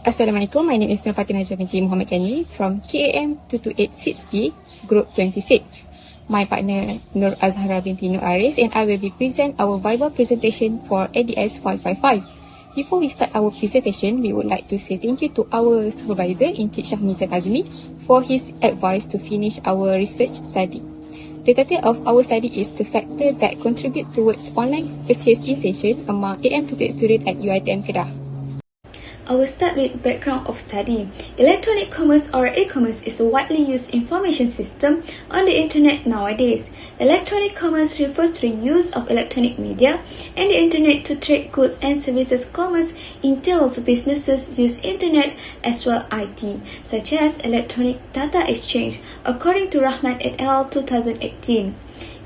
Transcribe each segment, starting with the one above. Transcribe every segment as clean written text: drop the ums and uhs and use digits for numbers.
Assalamualaikum, my name is Noor binti MOHAMAD YANI from KAM228 6B, Group 26. My partner Noor Az-Zahra binti Noor Aris, and I will be present our VIVA presentation for ADS 555. Before we start our presentation, we would like to say thank you to our supervisor, Encik SYAHMIZAN AZMI, for his advice to finish our research study. The title of our study is the factor that contribute towards online purchase intention among AM228 students at Uitm Kedah. I will start with background of study. Electronic commerce or e-commerce is a widely used information system on the internet nowadays. Electronic commerce refers to the use of electronic media and the internet to trade goods and services. Commerce entails businesses use internet as well IT, such as electronic data exchange, according to Rahmat et al. 2018.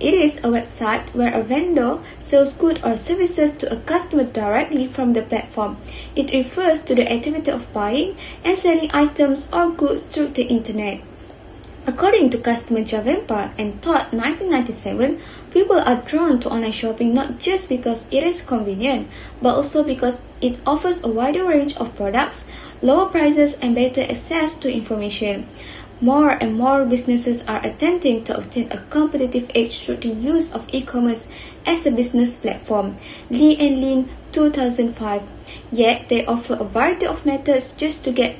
It is a website where a vendor sells goods or services to a customer directly from the platform. It refers to the activity of buying and selling items or goods through the internet. According to customer Javempar and Todd 1997, people are drawn to online shopping not just because it is convenient, but also because it offers a wider range of products, lower prices, and better access to information. More and more businesses are attempting to obtain a competitive edge through the use of e-commerce as a business platform. Lee and Lin 2005. Yet they offer a variety of methods just to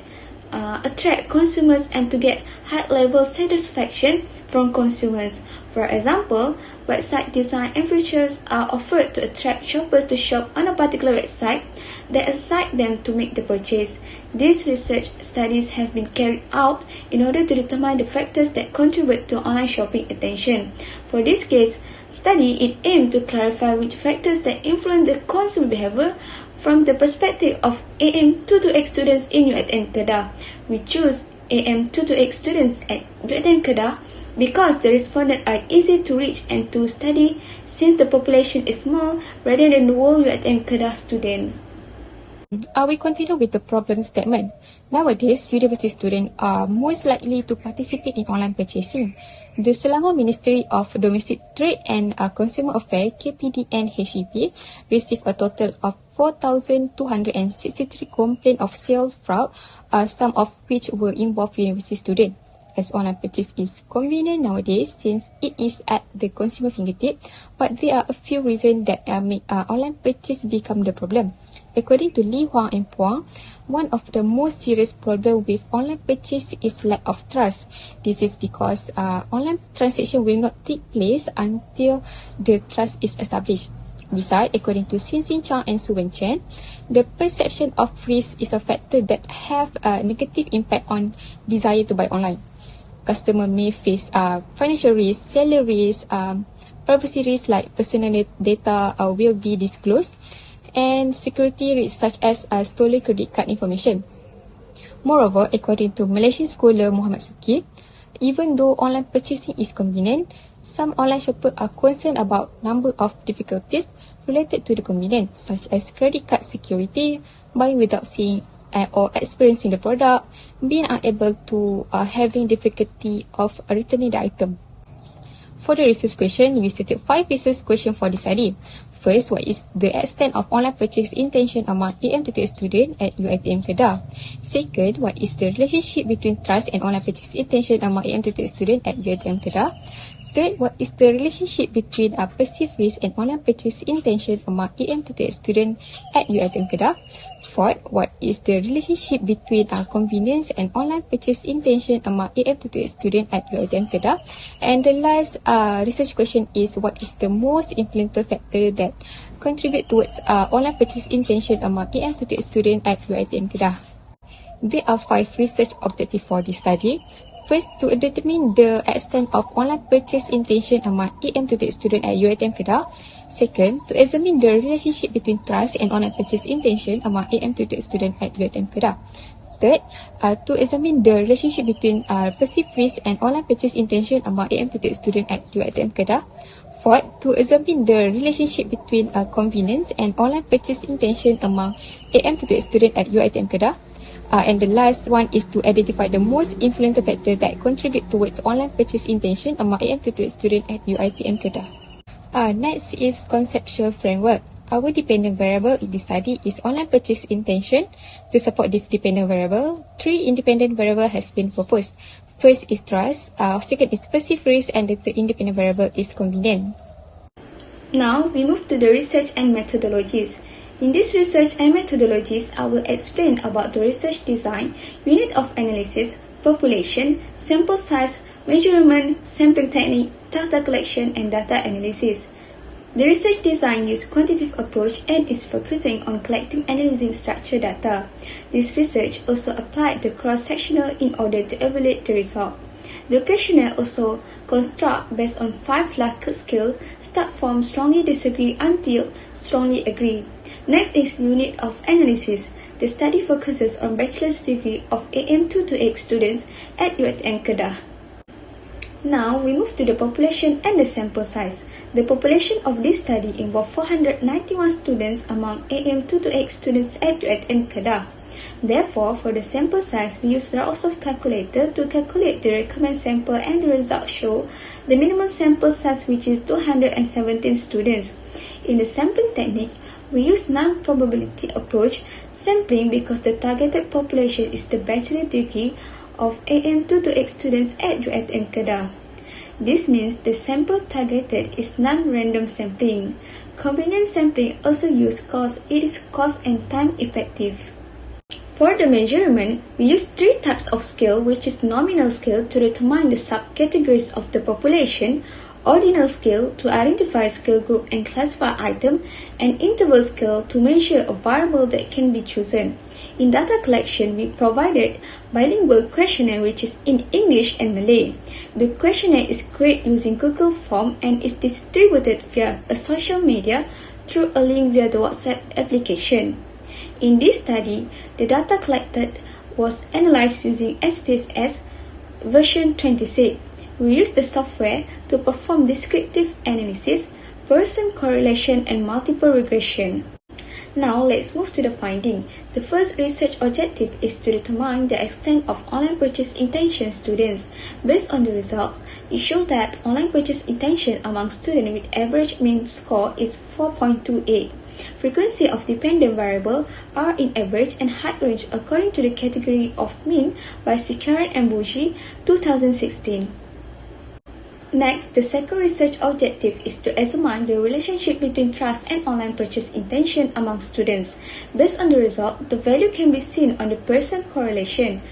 attract consumers and to get high-level satisfaction from consumers. For example, website design and features are offered to attract shoppers to shop on a particular website that excite them to make the purchase. These research studies have been carried out in order to determine the factors that contribute to online shopping attention. For this case study, it aimed to clarify which factors that influence the consumer behavior from the perspective of AM228 students in Uitm Kedah. We choose AM228 students at Uitm Kedah because the respondents are easy to reach and to study since the population is small rather than the whole Uitm Kedah student. We continue with the problem statement. Nowadays, university students are most likely to participate in online purchasing. The Selangor Ministry of Domestic Trade and Consumer Affairs (KPDN HEP) received a total of 4,263 complaints of sales fraud, some of which were involved university students. As online purchase is convenient nowadays since it is at the consumer fingertip, but there are a few reasons that make online purchase become the problem. According to Li Huang and Puang, one of the most serious problems with online purchase is lack of trust. This is because online transaction will not take place until the trust is established. Besides, according to Xin Xin Chang and Su Wen Chen, the perception of risk is a factor that have a negative impact on desire to buy online. Customer may face financial risk, seller risk, privacy risk like personal data will be disclosed, and security risks such as stolen credit card information. Moreover, according to Malaysian scholar Muhammad Suki, even though online purchasing is convenient, some online shoppers are concerned about number of difficulties related to the convenience, such as credit card security, buying without seeing or experiencing the product, being unable to having difficulty of returning the item. For the research question, we stated 5 research questions for this study. First, what is the extent of online purchase intention among AM228 students at Uitm Kedah? Second, what is the relationship between trust and online purchase intention among AM228 students at Uitm Kedah? Third, what is the relationship between perceived risk and online purchase intention among AM228 students at Uitm Kedah? Fourth, what is the relationship between convenience and online purchase intention among AM228 students at Uitm Kedah? And the last research question is, what is the most influential factor that contribute towards online purchase intention among AM228 students at Uitm Kedah? There are 5 research objectives for this study. First, to determine the extent of online purchase intention among AM228 students at Uitm Kedah. Second, to examine the relationship between trust and online purchase intention among AM228 students at Uitm Kedah. Third, to examine the relationship between perceived risk and online purchase intention among AM228 students at Uitm Kedah. Fourth, to examine the relationship between convenience and online purchase intention among AM228 students at Uitm Kedah. And the last one is to identify the most influential factor that contribute towards online purchase intention among AM228 students at Uitm Kedah. Next is conceptual framework. our dependent variable in this study is online purchase intention. To support this dependent variable, 3 independent variables has been proposed. First is trust, second is perceived risk, and the third independent variable is convenience. Now we move to the research and methodologies. In this research and methodologies, I will explain about the research design, unit of analysis, population, sample size, measurement, sampling technique, data collection, and data analysis. The research design uses quantitative approach and is focusing on collecting and analyzing structured data. This research also applied the cross-sectional in order to evaluate the result. The questionnaire also construct based on 5 Likert scale, start from strongly disagree until strongly agree. Next is unit of analysis. The study focuses on bachelor's degree of AM228 students at Uitm Kedah. Now we move to the population and the sample size. The population of this study involved 491 students among AM228 students at Uitm Kedah. Therefore, for the sample size, we use Rausoff calculator to calculate the recommended sample, and the results show the minimum sample size, which is 217 students. In the sampling technique, we use non-probability approach sampling because the targeted population is the bachelor degree of AM228 students at Uitm Kedah. This means the sample targeted is non-random sampling. Convenient sampling also uses cost. It is cost and time effective. For the measurement, we use 3 types of scale, which is nominal scale to determine the subcategories of the population, ordinal scale to identify scale group and classify item, and interval scale to measure a variable that can be chosen. In data collection, we provided bilingual questionnaire which is in English and Malay. The questionnaire is created using Google Form and is distributed via a social media through a link via the WhatsApp application. In this study, the data collected was analyzed using SPSS version 26. We use the software to perform descriptive analysis, person correlation, and multiple regression. Now let's move to the finding. The first research objective is to determine the extent of online purchase intention students. Based on the results, it showed that online purchase intention among students with average mean score is 4.28. Frequency of dependent variable are in average and height range according to the category of mean by Sikaran and Bougie 2016. Next, the second research objective is to examine the relationship between trust and online purchase intention among students. Based on the result, the value can be seen on the person correlation.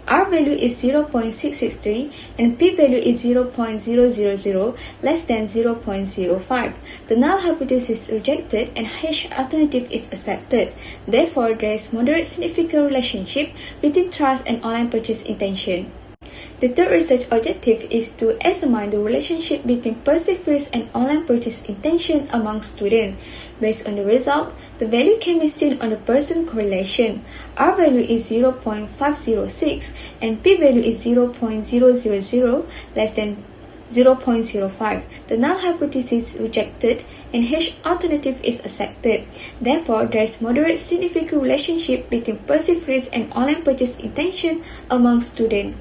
R value is 0.663 and P value is 0.000 less than 0.05. The null hypothesis is rejected and H alternative is accepted. Therefore, there is moderate significant relationship between trust and online purchase intention. The third research objective is to examine the relationship between perceived risk and online purchase intention among students. Based on the result, the value can be seen on the person correlation. R value is 0.506 and P value is 0.000 less than 0.05. The null hypothesis is rejected and H alternative is accepted. Therefore, there is moderate significant relationship between perceived risk and online purchase intention among students.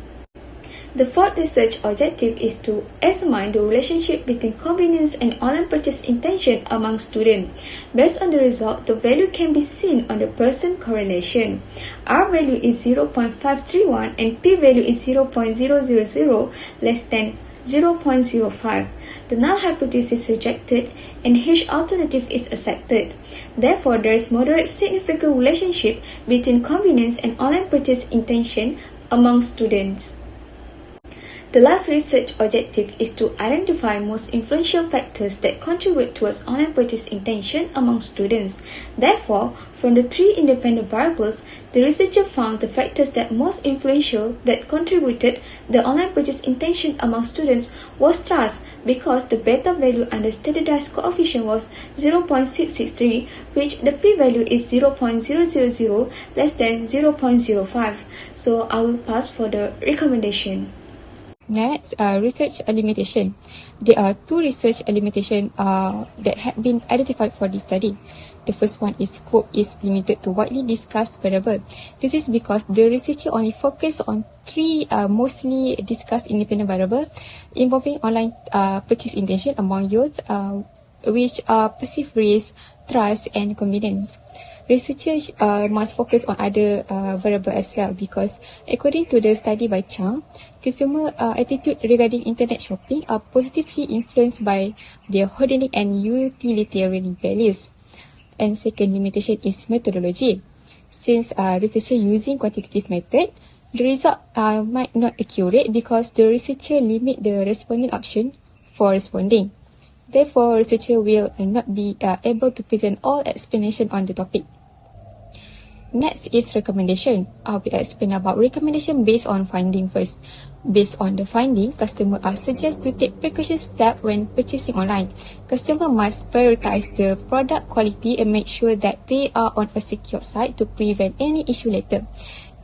The fourth research objective is to examine the relationship between convenience and online purchase intention among students. Based on the result, the value can be seen on the person correlation. R value is 0.531 and P value is 0.000 less than 0.05. The null hypothesis is rejected and H alternative is accepted. Therefore, there is moderate significant relationship between convenience and online purchase intention among students. The last research objective is to identify most influential factors that contribute towards online purchase intention among students. Therefore, from the 3 independent variables, the researcher found the factors that most influential that contributed the online purchase intention among students was trust, because the beta value under standardized coefficient was 0.663, which the p-value is 0.000 less than 0.05. So I will pass for the recommendation. Next, research limitation. There are 2 research limitations that have been identified for this study. The first one is scope is limited to widely discussed variable. This is because the researcher only focused on 3 mostly discussed independent variables involving online purchase intention among youth, which are perceived risk, trust, and convenience. Researchers must focus on other variables as well, because according to the study by Chang, consumer attitude regarding internet shopping are positively influenced by their hedonic and utilitarian values. And second limitation is methodology. Since researcher using quantitative method, the result might not accurate because the researcher limit the respondent option for responding. Therefore, researcher will not be able to present all explanation on the topic. Next is recommendation. I will explain about recommendation based on finding first. Based on the finding, customer are suggested to take precaution steps when purchasing online. Customer must prioritize the product quality and make sure that they are on a secure site to prevent any issue later.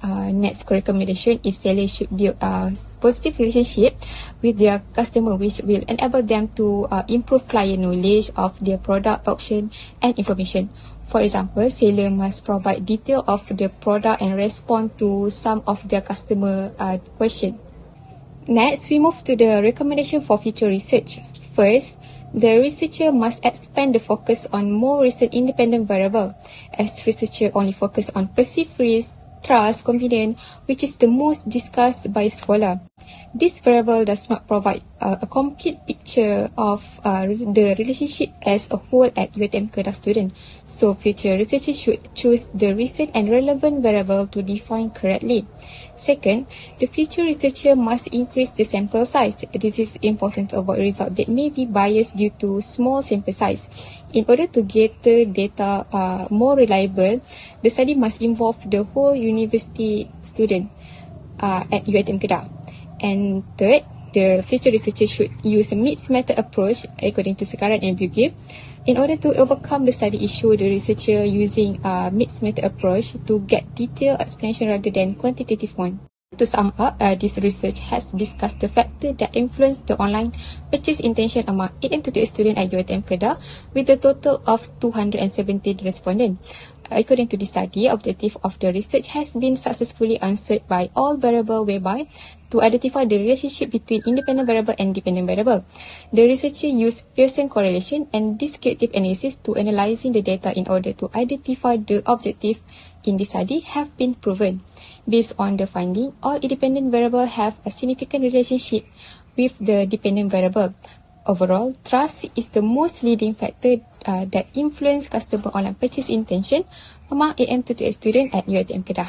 Next recommendation is seller should build a positive relationship with their customer, which will enable them to improve client knowledge of their product option and information. For example, seller must provide detail of the product and respond to some of their customer question. Next, we move to the recommendation for future research. First, the researcher must expand the focus on more recent independent variable, as researcher only focus on perceived risk, trust, convenience, which is the most discussed by scholar. This variable does not provide a complete picture of the relationship as a whole at UITM Kedah student. So future researchers should choose the recent and relevant variable to define correctly. Second, the future researcher must increase the sample size. This is important to avoid results that may be biased due to small sample size. In order to get the data more reliable, the study must involve the whole university student at UITM Kedah. And third, the future researcher should use a mixed method approach according to Sekaran and Bugil. In order to overcome the study issue, the researcher using a mixed method approach to get detailed explanation rather than quantitative one. To sum up, this research has discussed the factors that influence the online purchase intention among AM228 students at UITM Kedah with a total of 217 respondents. According to the study, objective of the research has been successfully answered by all variables, whereby to identify the relationship between independent variable and dependent variable. The researcher used Pearson correlation and descriptive analysis to analyzing the data in order to identify the objective in the study have been proven. Based on the finding, all independent variables have a significant relationship with the dependent variable. Overall, trust is the most leading factor that influence customer online purchase intention among AM228 students at UITM Kedah.